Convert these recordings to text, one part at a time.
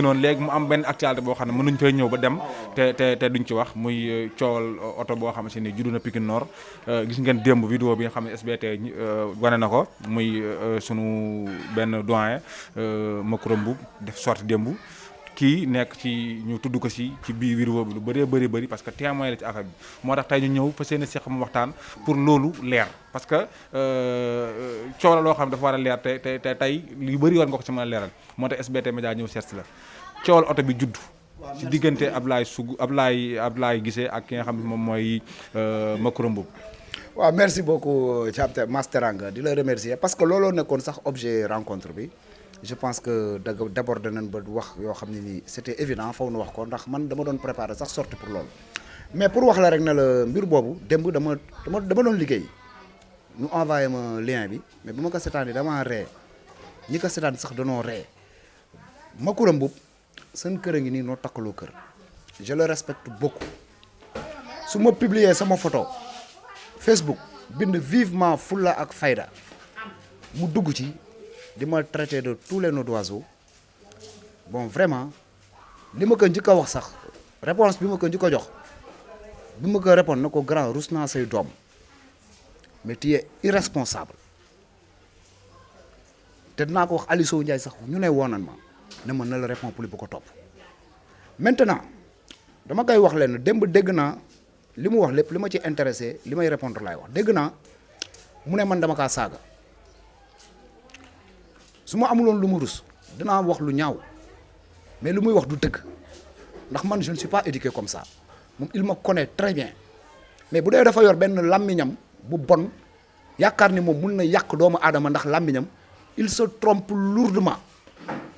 noonu léegi mu am benn actualité boo xam ne mënuñ fay ñëw ba dem te duñ ci wax muy coowal oto boo xam ne juddu na Pikine Nord gis ngeen démb vidéo bi nga xam ne SBT wane na ko muy sunu benn doyen Macoura Mboup def sorti démb kii nekk ci ñu tudd ko ci biir vidéo bi lu bëree bëri parce que témoin la ci affaire bi moo tax tey ñu ñëw fa seen seq mu waxtaan pour loolu leer parce que coow la loo xam ne dafa war a leer te tey li bëri war nga ko ci mën a leeral moo tax SBT Média ñëw seet si la coowal oto bi judd ci diggante Ablaye Guissé ak ki nga xam ne moom mooy Macoura Mboup. waaw merci beaucoup Thiam Masteranga di la remercier parce que looloo nekkoon sax objet rencontre bi. Je pense que d'abord nañ ba wax yoo xam ne nii c'était évident faw nu wax ko ndax man dama doon préparer sax sorti pour loolu mais pour wax la rek ne la mbir boobu démb dama doon liggéey ñu envoyé ma lien bi mais bu ma ko seetaanee damaa ree ñi ko seetaan sax danoo ree Macoura Mboup seen kër a ngi nii noo takkaloo kër je le respecte beaucoup su ma publier sama photo Facebook bind vivement fulla ak fayda mu dugg ci di ma traité de tous les noms d'oiseaux bon vraiment li ma ko njëkk a wax sax réponse bi ma ko njëkk a jox bi ma ko répondre na ko grand rus naa say doom mais tu es irresponsable te dinaa ko wax Aliou Sow Ndiaye sax ñu ne woonan ma ne ma na la répond plus bu ko topp maintenant dama koy wax leen démb dégg naa li mu wax lépp li ma ci intéressé li may répondre laay wax dégg naa mu ne man dama kaa saaga su ma amuloon lu mu rus dinaa wax lu ñaaw mais lu muy wax du dëgg ndax man je ne suis pas éduqué comme ça moom il me connaît très bien mais bu dee dafa yor benn làmmiñam bu bon yaakaar ni moom mun na yàq doomu aadama ndax làmmiñam il se trompe lourdement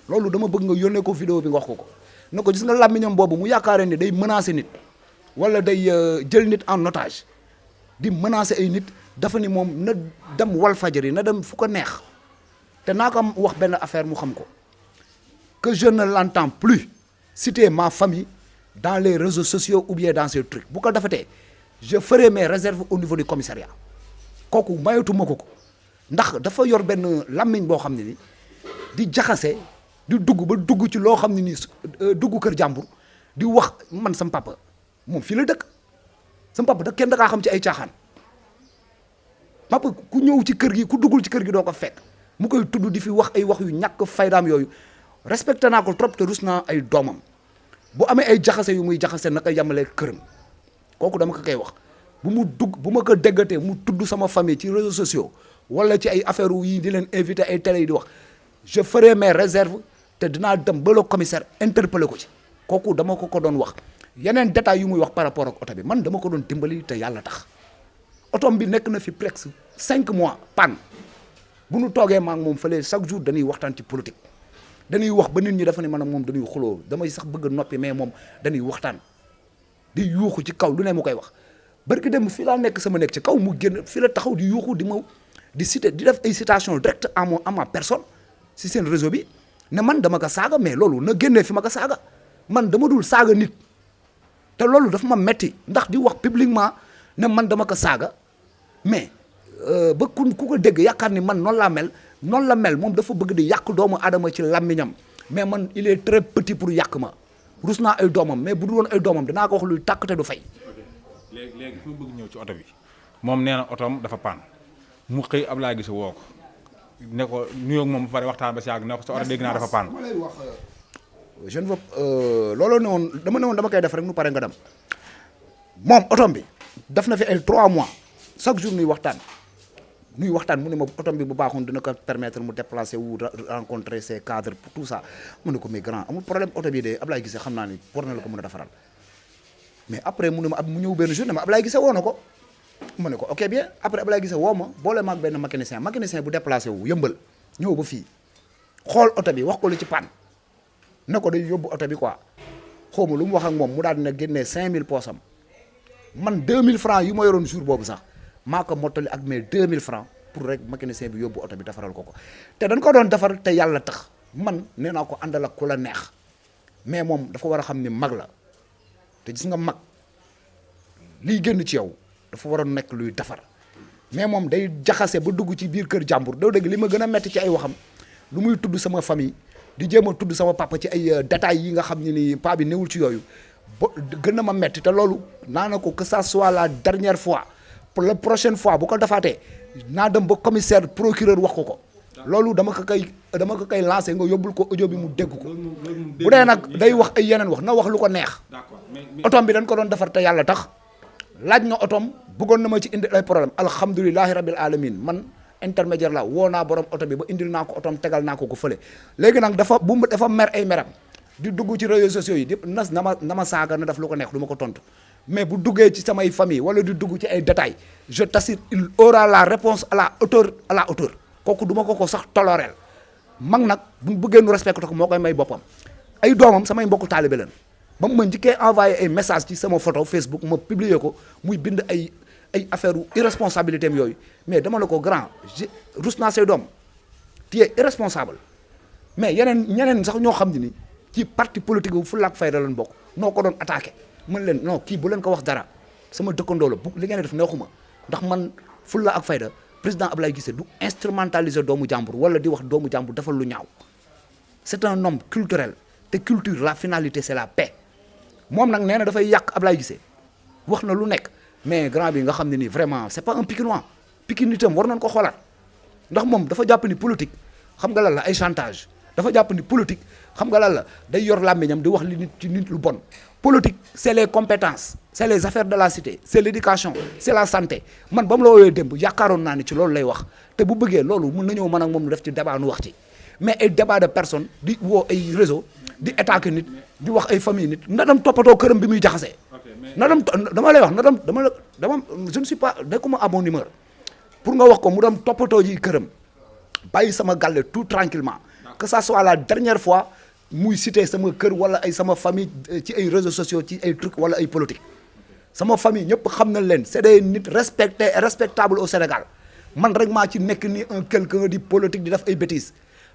loolu dama bëgg nga yónnee ko vidéo bi nga wax ko na ko gis nga làmmiñam boobu mu yaakaaree ni day menacer nit wala day jël nit en otage di menacer ay nit dafa ni moom na dem Walfadjri na dem fu ko neex te naa ko wax benn affaire mu xam ko que je ne l'entends plus citer ma famille dans les réseaux sociaux ou bien dans ces trucs bu ko defatee je ferai mes réserves au niveau du commissariat kooku mayatuma ko ndax dafa yor benn làmmiñ boo xam ne ni di jaxase di dugg ba dugg ci loo xam ne ni dugg kër jàmbur di wax man sam papa moom fii la dëkk sam papa da kenn da kaa xam ci ay caaxaan papa ku ñëw ci kër gi ku duggul ci kër gi doo ko fekk mu koy tudd di fi wax ay wax yu ñàkk faydaam yooyu respecté naa ko trop te rus naa ay doomam bu amee ay jaxase yu muy jaxase na koy yamalee këram kooku dama ko koy wax bu mu dugg bu ma ko déggatee mu tudd sama famille ci réseaux sociaux wala ci ay affaires yi di leen invité ay télé yi di wax je ferai mes réserves te dinaa dem ba le commissaire interpellé ko ci kooku dama ko doon wax yeneen détails yu muy wax par rapport ak oto bi man dama ko doon dimbali te yàlla tax otom bi nekk na fi presque 5 mois panne bu nu toogee maak moom fële chaque jour dañuy waxtaan ci politique dañuy wax ba nit ñi dafa ne man moom dañuy xuloo damay sax bëgg a noppi mais moom dañuy waxtaan di yuuxu ci kaw lu ne mu koy wax barki dem fii laa nekk sama nekk ci kaw mu génn fii la taxaw di yuuxu di ma di citer di def ay citation direct à ma personne si seen réseau bi ne man dama ko saaga mais loolu na génnee fi ma ko saaga man dama dul saaga nit te loolu dafa ma metti ndax di wax publiquement ne man dama ko saaga mais ba ku ko dégg yaakaar ni man noonu la mel moom dafa bëgg di yàq doomu aadama ci làmmiñam mais man il est très petit pour yàq ma rus naa ay doomam mais bu dul woon ay doomam dinaa ko wax luy tàkk te du fay. léegi fi mu bëgg ñëw ci oto bi moom nee na otoom dafa paan mu xëy Ablaye Guissé woo ko ne ko nuyoo moom ba pare waxtaan ba si yàgg ne ko sa oto dégg naa dafa paan. je ne veux looloo ne woon dama koy def rek nu pare nga dem moom otom bi def na fi ay 3 mois chaque jour nuy waxtaan mu ne ma otom bi bu baaxoon dina ko permettre mu déplacer wu rencontrer ses cadres pour tout ça mu ne ko mais grand amul problème oto bi de Ablaye Guissé xam naa ni war na la ko mën a defaral mais après mu ne ma mu ñëw benn journée ma Ablaye Guissé woo na ko ma ne ko ok bien après Ablaye Guissé woo ma boole ma ak benn mécanicien bu déplacé wu yëmbal ñëw ba fii xool oto bi wax ko lu ci panne ne ko day yóbbu oto bi quoi xaw ma lu mu wax ak moom mu daal dina génnee 5000 poosam man 2000 francs yu ma yoroon jour boobu sax maa ko mottali ak mes 2000 francs pour rek mécanicien bi yóbbu oto bi defaral ko te dañ ko doon defar te yàlla tax man nee naa ko àndal ak ku la neex mais moom dafa war a xam ni mag la te gis nga mag liy génn ci yow dafa war a nekk luy defar mais moom day jaxase ba dugg ci biir kër jàmbur doo dégg li ma gën a metti ci ay waxam lu muy tudd sama famille di jéem a tudd sama papa ci ay détails yi nga xam ne ni paa bi newul ci yooyu ba gën na ma metti te loolu naa na ko que ça soit la dernière fois pour la prochaine fois bu ko defaatee naa dem ba commissaire procureur wax ko loolu dama ko koy lancé nga yóbbul ko audio bi mu dégg ko bu dee nag day wax ay yeneen wax na wax lu ko neex otom bi dañ ko doon defar te yàlla tax laaj na otom bëggoon na ma ci indi ay problème alhamdulilahi rabil alamin man intermédiaire la woo naa borom oto bi ba indil naa ko otom tegal naa ko fële léegi nag dafa mer ay meram di dugg ci réseaux sociaux yi di na ma saaga na def lu ko neex du ma ko tontu mais bu duggee ci samay famille wala di dugg ci ay détails je t'assure il aura la réponse à la hauteur kooku du ma ko sax toloreel mag nag bu bëggee nu respecté ko moo koy may boppam ay doomam samay mbokku taalibe leen ba mu ma njëkkee envoyé ay message ci sama photo Facebook ma publier ko muy bind ay affaire irresponsabilité am yooyu mais dama la ko grand rus naa say doom tu es irresponsable mais ñeneen sax ñoo xam ne ni ci parti politique bu Fulla ak Fayda lañ bokk noo ko doon attaqué mën leen non kii bu leen ko wax dara sama dëkkandoo la bu li ngeen def neexuma ndax man Fulla ak Fayda président Ablaye Guissé du instrumentaliser doomu jàmbur wala di wax doomu jàmbur defal lu ñaaw c'est un homme culturel te culture la finalité c'est la paix moom nag nee na dafay yàq Ablaye Guissé wax na lu nekk mais grand bi nga xam ne nii vraiment c'est pas un Pikinois Pikine itam war nañ ko xoolaat ndax moom dafa jàpp ni politique xam nga lan la ay chantage dafa jàpp ni politique xam nga lan la day yor làmmiñam di wax li nit ci nit lu bon politique c'est les compétences c'est les affaires de la cité c'est l'éducation c'est la santé man ba mu la woowee démb yaakaaroon naa ni ci loolu lay wax te bu bëggee loolu mun nañoo mën ak moom nu def ci débat nu wax ci mais ay débat de personne di woo ay réseau di attaquer nit di wax ay famille nit na dem toppatoo këram bi muy jaxasee na dem dama lay wax na dem dama je ne suis pas nekkuma à mon humeur pour nga wax ko mu dem toppatoo ji këram bàyyi sama gàlle tout tranquillement que ça soit la dernière fois muy cité sama kër wala ay sama famille ci ay réseaux sociaux ci ay trucs wala ay politique sama famille ñëpp xam nañ leen c'est des nit respectable au Sénégal man rek maa ci nekk ni un quelqu'un di politique di def ay bêtises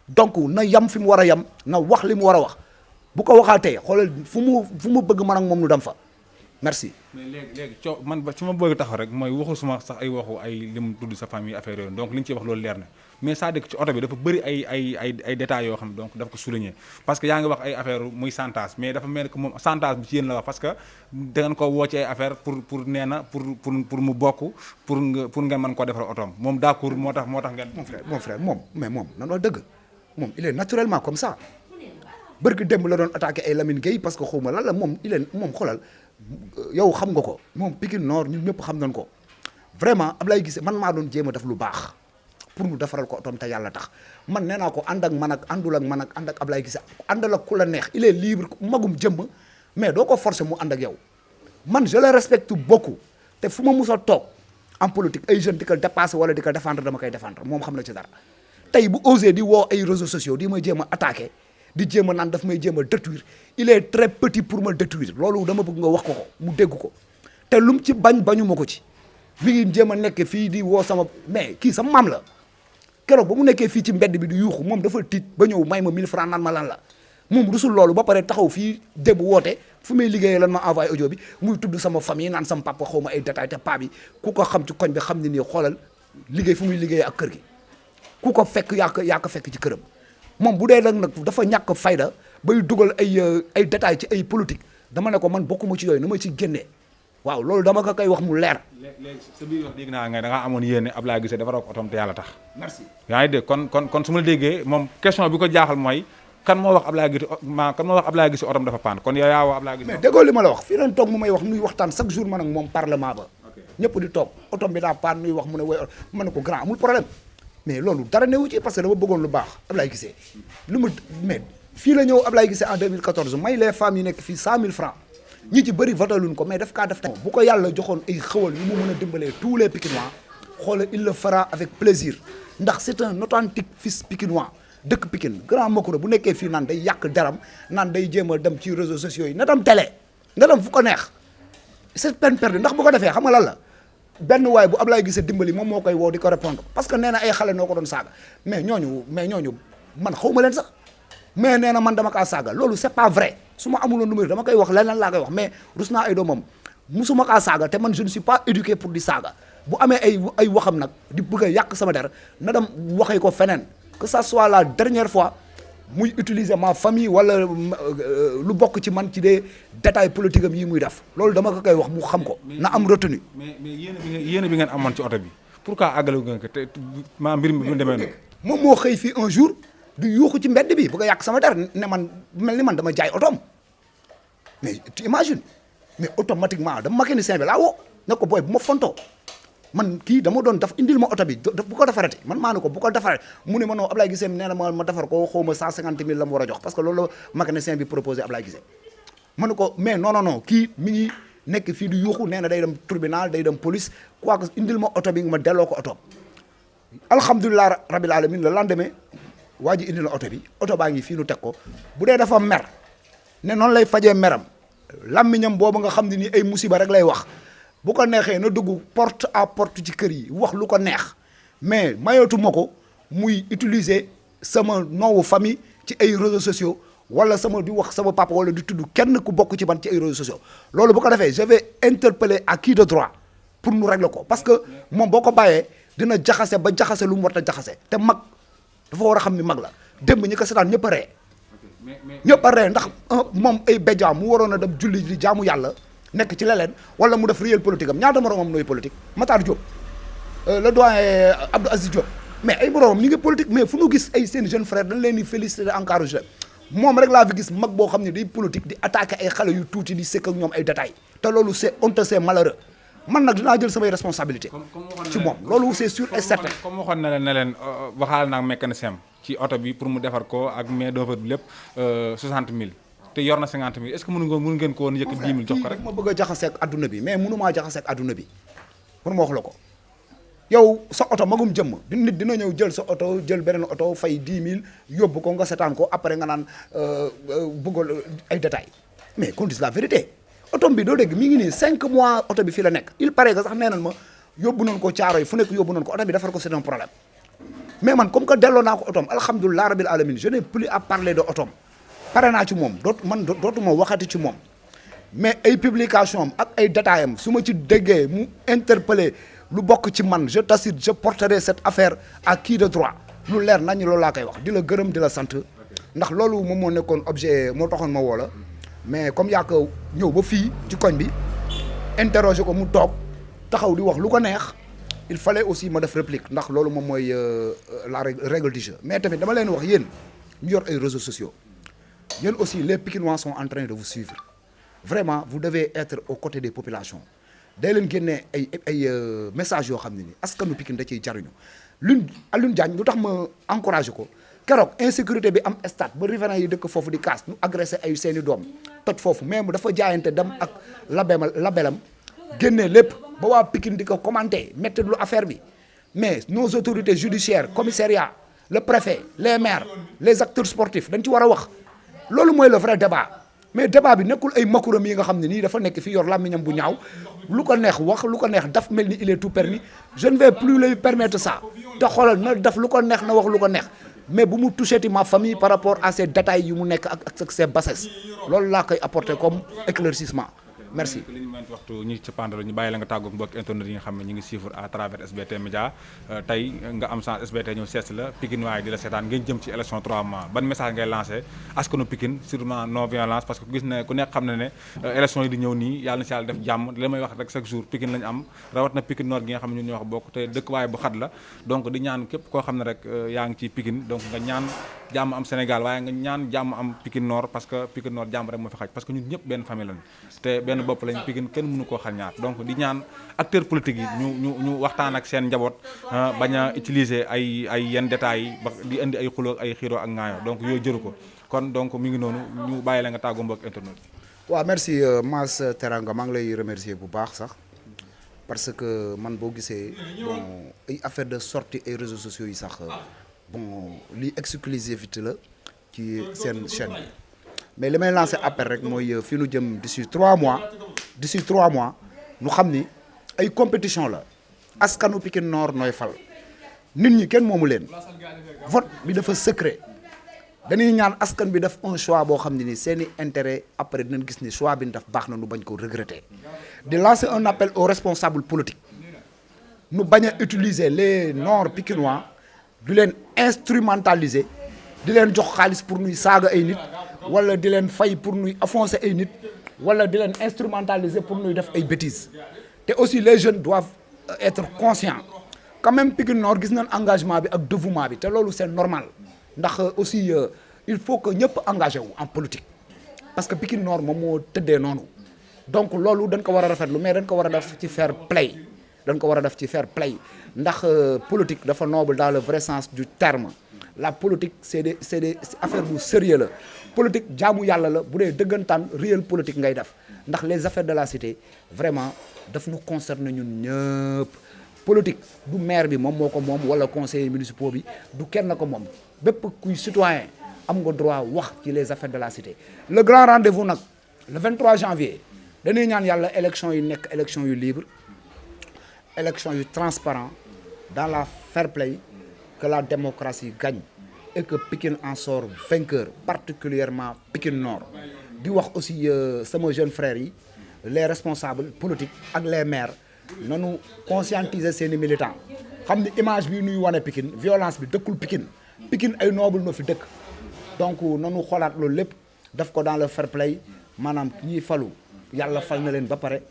donc na yam fi mu war a yam na wax li mu war a wax bu ko waxaatee xoolal fu mu bëgg man ak moom nu dem fa merci. mais léegi coow man ba ci ma bëgg taxaw rek mooy waxu suma sax ay waxu ay li mu tudd sa famille affaire yooyu donc li ñu ci wax loolu leer na mais c'est-à-dire que ci oto bi dafa bëri ay détails yoo xam ne donc dafa ko souligner parce que yaa ngi wax ay affaire muy chantage mais dafa mel que moom chantage bi ci yéen la wax parce que da ngeen ko woo ci ay affaire pour nee na pour mu bokk pour ngeen mën koo defal otoom moom d'accord moo tax ngeen. mon frère moom nan wax dëgg moom il est naturellement comme ça bërki démb la doon attaqué ay Lamine Gueye parce que xawma lan la moom moom xoolal yow xam nga ko moom Pikine Nord ñun ñëpp xam nañ ko vraiment Ablaye Guissé man maa doon jéem a def lu baax pour mu defaral ko otom te yàlla tax man nee naa ko ànd ak man ak àndul ak man ak ànd ak Ablaye Guissé àndal ak ku la neex il est libre magum jëmm mais doo ko forcer mu ànd ak yow man je le respecte beaucoup te fu ma mus a toog en politique ay jeunes di ko dépasser wala di ko défendre dama koy défendre moom xam na ci dara tey bu osé di woo ay réseaux sociaux di ma jéem a attaquer di jéem a naan daf may jéem a détruire il est très petit pour me détruire loolu dama bëgg nga wax ko mu dégg ko te lum ci bañu ma ko ci mi ngi jéem a nekk fii di woo sama mais kii sama maam la keroog ba mu nekkee fii ci mbedd bi di yuuxu moom dafa tiit ba ñëw may ma 1000 francs naan ma lan la moom rusul loolu ba pare taxaw fii débb woote fu may liggéeyee lan ma envoyé audio bi muy tudd sama famille naan sama papa xaw ma ay détails te paa bi ku ko xam ci koñ bi xam ne nii xoolal liggéey fu muy liggéeyee ak kër gi ku ko fekk yaa ko fekk ci këram moom bu dee nag dafa ñàkk fayda bay dugal ay détails ci ay politique dama ne ko man bokkuma ci yooyu na ma ci génnee waaw loolu dama ko koy wax mu leer. léegi sa biir wax dégg naa nga da ngaa amoon yéene Ablaye Guissé dafa roog otom te yàlla tax. merci yaa ngi dégg kon su ma la déggee moom question bi ko jaaxal mooy kan moo wax Ablaye Guissé otom dafa paan kon yow yaa wax Ablaye Guissé. mais déggoo li ma la wax fii leen toog mu may wax nuy waxtaan chaque jour man ak moom parlement ba. ñëpp di toog otom bi daa paan nuy wax mu ne woy ma ne ko grand amul problème mais loolu dara newu ci parce que dama bëggoon lu baax Ablaye Guissé lu mu mais fii la ñëw Ablaye Guissé en 2014 may les femmes yi nekk fii 100000 francs ñi ci bëri votaluñ ko mais daf kaa def bu ko yàlla joxoon ay xëwal yu mu mën a dimbalee tous les Pikinois xoolal il le fera avec plaisir ndax c'est un authentique fils Pikinois dëkk Pikine grand Makoura bu nekkee fii naan day yàq deram naan day jéem a dem ci réseaux sociaux yi na dem télé na dem fu ko neex c'est peine perdue ndax bu ko defee xam nga lan la benn waay bu Ablaye Guissé dimbali moom moo koy woo di ko répondre parce que nee na ay xale noo ko doon saaga mais ñooñu man xaw ma leen sax mais nee na man dama kaa saaga loolu c'est pas vrai su ma amuloon numéro dama koy wax leneen laa koy wax mais rus naa ay doomam musuma kaa saaga te man je ne suis pas éduqué pour di saaga bu amee ay waxam nag di bëgg a yàq sama der na dem waxee ko feneen que ça soit la dernière fois muy utiliser ma famille wala lu bokk ci man ci des détails politiques am yi muy def loolu dama ko koy wax mu xam ko na am retenu. mais yéen bi ngeen amoon ci oto bi pourquoi àggale ngeen ko te maa mbir mi bu demee noonu. moom moo xëy fii un jour du yuuxu ci mbedd bi bu ko yàq sama der ne man mel ni man dama jaay otoom mais tu imagines mais automatiquement dama mécanicien bi laa woo ne ko booy bu ma fontoo man kii dama doon daf indil ma oto bi bu ko defarati man maa ne ko bu ko defarati mu ne ma non Ablaye Guissé nee na ma defar ko xaw ma 150 000 la mu war a jox parce que loolu la mécanicien bi proposé Ablaye Guissé ma ne ko mais non kii mi ngi nekk fii du yuuxu nee na day dem tribunal day dem police quoi que indil ma oto bi ma delloo ko oto alhamdulilah rabil alamin le lendemain waa ji indi na oto bi oto baa ngi fii nu teg ko bu dee dafa mer ne noonu lay fajee meram làmmiñam boobu nga xam ne ni ay musiba rek lay wax bu ko neexee na dugg porte à porte ci kër yi wax lu ko neex mais mayatu ma ko muy utiliser sama noowu famille ci ay réseaux sociaux wala sama di wax sama papa wala di tudd kenn ku bokk ci man ci ay réseaux sociaux loolu bu ko defee je vais interpeller à qui de droit pour nu régler ko parce que moom boo ko bàyyee dina jaxase ba jaxase lu mu war a jaxase te mag dafa war a xam ni mag la démb ñi ko seetaan ñëpp a ree ñëpp a ree ndax moom ay béjjaa mu waroon a dem julli di jaamu yàlla nekk ci leneen wala mu def réel politique am ñaata moroomam nooy politique Matar Diop le doyen Abdou Aziz Diop mais ay moroomam ñu ngi politique mais fu ñu gis ay seen jeune frère dañ leen di féliciter encourager moom rek laa fi gis mag boo xam ne day politique di attaquer ay xale yu tuuti di sekk ak ñoom ay détails te loolu c'est honteux c'est malheureux man nag dinaa jël samay responsabilité ci moom loolu c'est sûr et certain. comme waxoon na leen ne leen waxaal naa mécanicien ci oto bi pour mu defar ko ak main d'œuvre bi lépp 60 000 te yor na 50 000 est-ce que mënu ngeen ko woon yëkk 10 000 jox ko rek. ma bëgg a jaxaseeg adduna bi mais mënumaa jaxaseeg adduna bi pour ma wax la ko yow sa oto magum jëmm nit dina ñëw jël sa oto jël beneen oto fay 10 000 yóbbu ko nga setaan ko après nga naan bëggal ay détails mais qu'on dise la vérité oto bi doo dégg mi ngi nii 5 mois oto bi fii la nekk il paraît que sax nee nañ ma yóbbu nañ ko caaro yi fu nekk yóbbu nañ ko oto bi defar ko c'est un problème mais man comme que delloo naa ko otoom alhamdulilah rabil alamin je n'ai plus à parler de otoom pare naa ci moom dootuma waxati ci moom mais ay publication am ak ay détails am su ma ci déggee mu interpeller lu bokk ci man je t'assure je porterai cette affaire à qui de droit lu leer nañ loolu laa koy wax di la gërëm di la sant ndax loolu moom moo nekkoon objet moo taxoon ma woo la mais comme yaa ko ñëw ba fii ci koñ bi interroger ko mu toog taxaw di wax lu ko neex il fallait aussi ma def réplique ndax loolu moom mooy la règle du jeu mais tamit dama leen wax yéen ñu yor ay réseaux sociaux yéen aussi les Pikinois sont en train de vous suivre vraiment vous devez être aux côtés des populations day leen génnee ay messages yoo xam ne ni askanu Pikine da ciy jariñu Alioune Diagne lu tax ma encouragé ko keroog insécurité bi am stade ba riverains yi dëkk foofu di kaas ñu agressé ay seeni doom toj foofu mais mu dafa jaayante dem ak labelam génnee lépp ba waa Pikine di ko commenté métti lu affaire bi mais nos autorités judiciaires commissariat le préfet les maires les acteurs sportifs dañ ci war a wax loolu mooy le vrai débat mais débat bi nekkul ay makuram yi nga xam ne nii dafa nekk fii yor làmmiñam bu ñaaw lu ko neex wax lu ko neex daf mel ni il est tout permis je ne vais plus lui permettre ça te xoolal na daf lu ko neex na wax lu ko neex mais bu mu touché ma famille par rapport à ces détails yu mu nekk ak ces bassesses loolu laa koy apporter comme éclaircissement merci. li ñu mën waxtu ñi ci pandalo ñu bàyyi la nga tàggoog mbokk internet yi nga xam ne ñu ngi suivre à travers SBT Média tey nga am chance SBT ñëw seet la Pikine waaye di la seetaan ngeen jëm ci élection 3 mois ban message ngay lancé askanu Pikine sûrement non violence parce que gis ne ku nekk xam ne élection yi di ñëw nii yàlla na si yàlla def jàmm li may wax rek chaque jour Pikine lañu am rawat na Pikine Nord gi nga xam ne ñun ñoo wax bokk te dëkk waaye bu xat la donc di ñaan képp koo xam ne rek yaa ngi ci Pikine donc nga ñaan jàmm am Sénégal waaye nga ñaan jàmm am Pikine Nord parce que Pikine Nord jàmm rek moo fi xaj parce que ñun ñëpp benn famille lañ te benn bopp lañ Pikine kenn mënu koo xar ñaar donc di ñaan acteurs politiques yi ñu waxtaan ak seen njaboot bañ a utiliser ay yenn détails yi ba di indi ay xuloo ay xiiroo ak ŋaayoo donc yooyu jëru ko kon donc mi ngi noonu ñu bàyyi la nga tàggu mbokk internet. waaw merci Mass Teranga maa ngi lay remercier bu baax sax parce que man boo gisee bon ay affaire de sortie ay réseaux sociaux yi sax bon lii exclusivité la ci seen chaîne bi mais li may lancer appel rek mooy fi nu jëm d'ici 3 mois nu xam ni ay compétition la askanu Pikine Nord nooy fal nit ñi kenn moomu leen vote bi dafa secret dañuy ñaan askan bi def un choix boo xam ne ni seeni intérêt après dinañ gis ni choix bi ñu def baax na nu bañ ko regretter di lancer un appel aux responsables politiques nu bañ a utiliser les Nord Pikinois du leen instrumentaliser di leen jox xaalis pour nuy saaga ay nit wala di leen fay pour nuy affoncer ay nit wala di leen instrumentaliser pour nuy def ay bêtises te aussi les jeunes doivent être conscients quand même. Pikine Nord gis nañ engagement bi ak dévouement bi te loolu c'est normal ndax aussi il faut que ñëpp engagé wu en politique parce que Pikine Nord moom moo tëddee noonu donc loolu dañ ko war a rafetlu mais dañ ko war a def ci fair play dañ ko war a def ci fair play ndax politique dafa noble dans le vrai sens du terme. La politique c'est des affaire bu sérieux la politique jaamu yàlla la bu dee dëggantaan réel politique ngay def ndax les affaires de la cité vraiment daf ñu concerner ñun ñëpp. Politique du maire bi moom moo ko moom wala conseillers municipaux bi du kenn ko moom bépp kuy citoyen am nga droit wax ci les affaires de la cité. Le grand rendez-vous nag le 23 janvier dañuy ñaan yàlla élection yu nekk élection yu libre élection yu transparent dans la fair play, que la démocratie gagne et que Pikine en sort vainqueur, particulièrement Pikine Nord. di wax aussi sama jeune frères yi les responsables politiques ak les maires nanu conscientiser seeni militants xam ni image bi nuy wane Pikine violence bi dëkkul Pikine ay noble no fi dëkk donc nanu xoolaat loolu lépp def ko dans le fair play maanaam ñiy falu yàlla fal na leen ba pare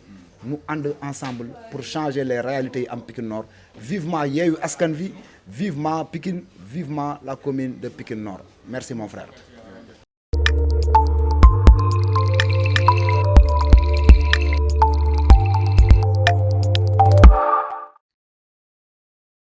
nous ànd ensemble pour changer les réalités yi am Pikine Nord. Vivement Yewwi Askan Wi, vivement Pikine, vivement la commune de Pikine Nord. Merci mon frère.